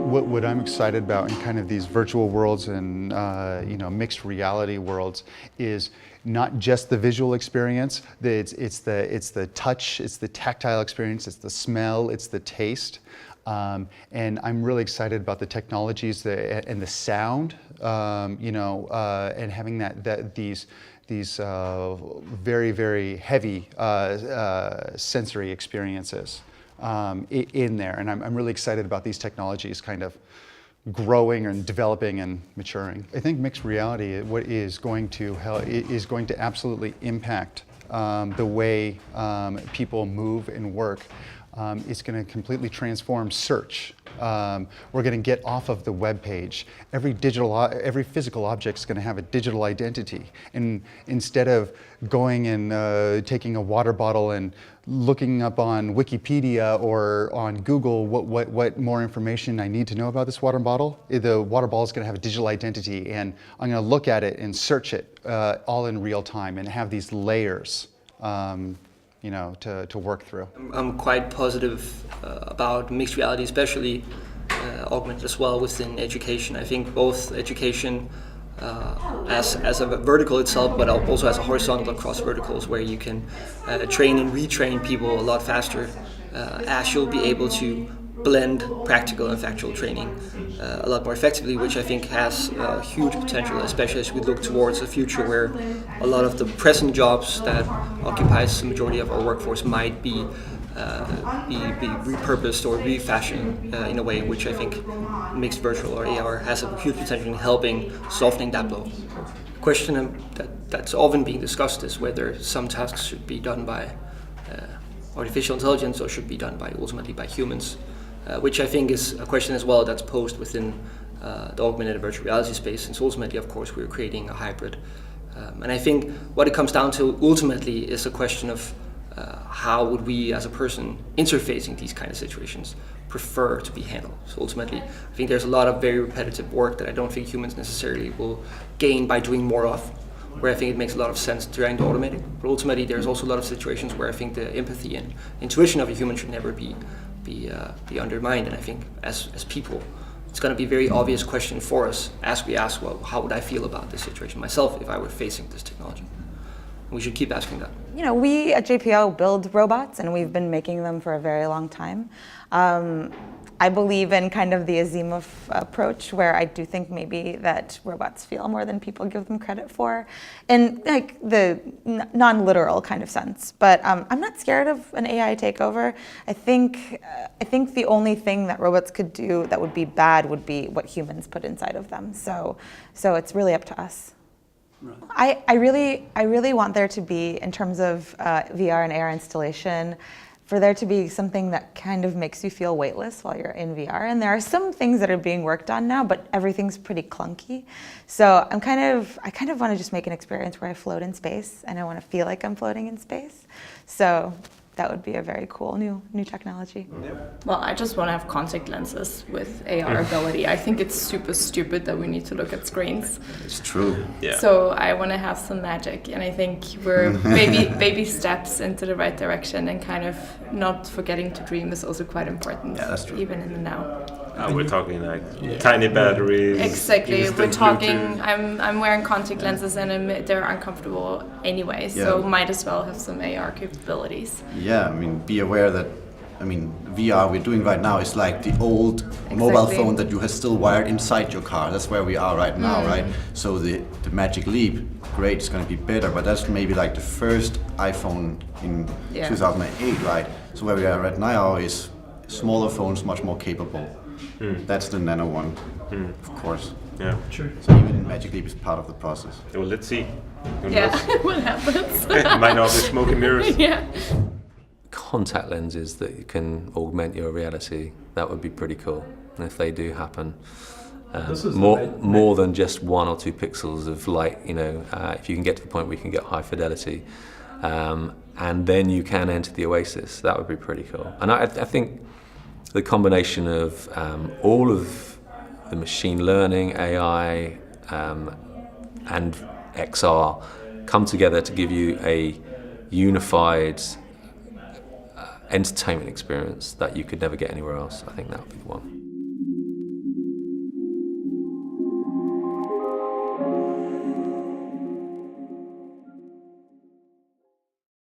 What I'm excited about in kind of these virtual worlds and mixed reality worlds is not just the visual experience. It's the touch, it's the tactile experience, it's the smell, it's the taste. And I'm really excited about the technologies and the sound, and having these very, very heavy sensory experiences in there. And I'm really excited about these technologies kind of growing and developing and maturing. I think mixed reality is going to absolutely impact the way people move and work. It's going to completely transform search. We're going to get off of the web page. Every physical object is going to have a digital identity. And instead of going and taking a water bottle and looking up on Wikipedia or on Google what more information I need to know about this water bottle, the water bottle is going to have a digital identity, and I'm going to look at it and search it all in real time and have these layers. To work through. I'm quite positive about mixed reality, especially augmented as well within education. I think both education as a vertical itself, but also as a horizontal across verticals, where you can train and retrain people a lot faster, as you'll be able to blend practical and factual training a lot more effectively, which I think has huge potential, especially as we look towards a future where a lot of the present jobs that occupies the majority of our workforce might be repurposed or refashioned in a way which I think mixed virtual or AR has a huge potential in helping softening that blow. The question that's often being discussed is whether some tasks should be done by artificial intelligence or should be done ultimately by humans. Which I think is a question as well that's posed within the augmented and virtual reality space, since ultimately, of course, we're creating a hybrid. And I think what it comes down to ultimately is a question of how would we as a person interfacing these kind of situations prefer to be handled. So ultimately, I think there's a lot of very repetitive work that I don't think humans necessarily will gain by doing more of, where I think it makes a lot of sense trying to automate it. But ultimately, there's also a lot of situations where I think the empathy and intuition of a human should never be undermined. And I think as people, it's going to be a very obvious question for us as we ask, well, how would I feel about this situation myself if I were facing this technology? And we should keep asking that. We at JPL build robots, and we've been making them for a very long time. I believe in kind of the Asimov approach, where I do think maybe that robots feel more than people give them credit for, in like the non-literal kind of sense. But I'm not scared of an AI takeover. I think the only thing that robots could do that would be bad would be what humans put inside of them. So it's really up to us. Right. I really want there to be, in terms of VR and AR installation, for there to be something that kind of makes you feel weightless while you're in VR. And there are some things that are being worked on now, but everything's pretty clunky. So I kind of want to just make an experience where I float in space, and I want to feel like I'm floating in space. So that would be a very cool new technology. Well, I just want to have contact lenses with AR ability. I think it's super stupid that we need to look at screens. It's true. Yeah. So I want to have some magic, and I think we're baby steps into the right direction, and kind of not forgetting to dream is also quite important. Yeah, that's true. Even in the now. We're talking like tiny batteries. Exactly. We're talking. Bluetooth. I'm wearing contact lenses, and they're uncomfortable anyway. So might as well have some AR capabilities. Yeah, I mean, be aware that, VR we're doing right now is like the old mobile phone that you have still wired inside your car. That's where we are right now, right? So the magic leap, great, it's going to be better, but that's maybe like the first iPhone in 2008, right? So where we are right now is smaller phones, much more capable. That's the nano one, of course. Yeah, sure. So even Magic Leap is part of the process. Well, let's see. What happens? It might not be smoke and mirrors. Yeah. Contact lenses that can augment your reality, that would be pretty cool. And if they do happen, more than just 1 or 2 pixels of light, if you can get to the point where you can get high fidelity, and then you can enter the oasis, that would be pretty cool. And I think the combination of all of the machine learning, AI, and XR come together to give you a unified entertainment experience that you could never get anywhere else. I think that would be the one.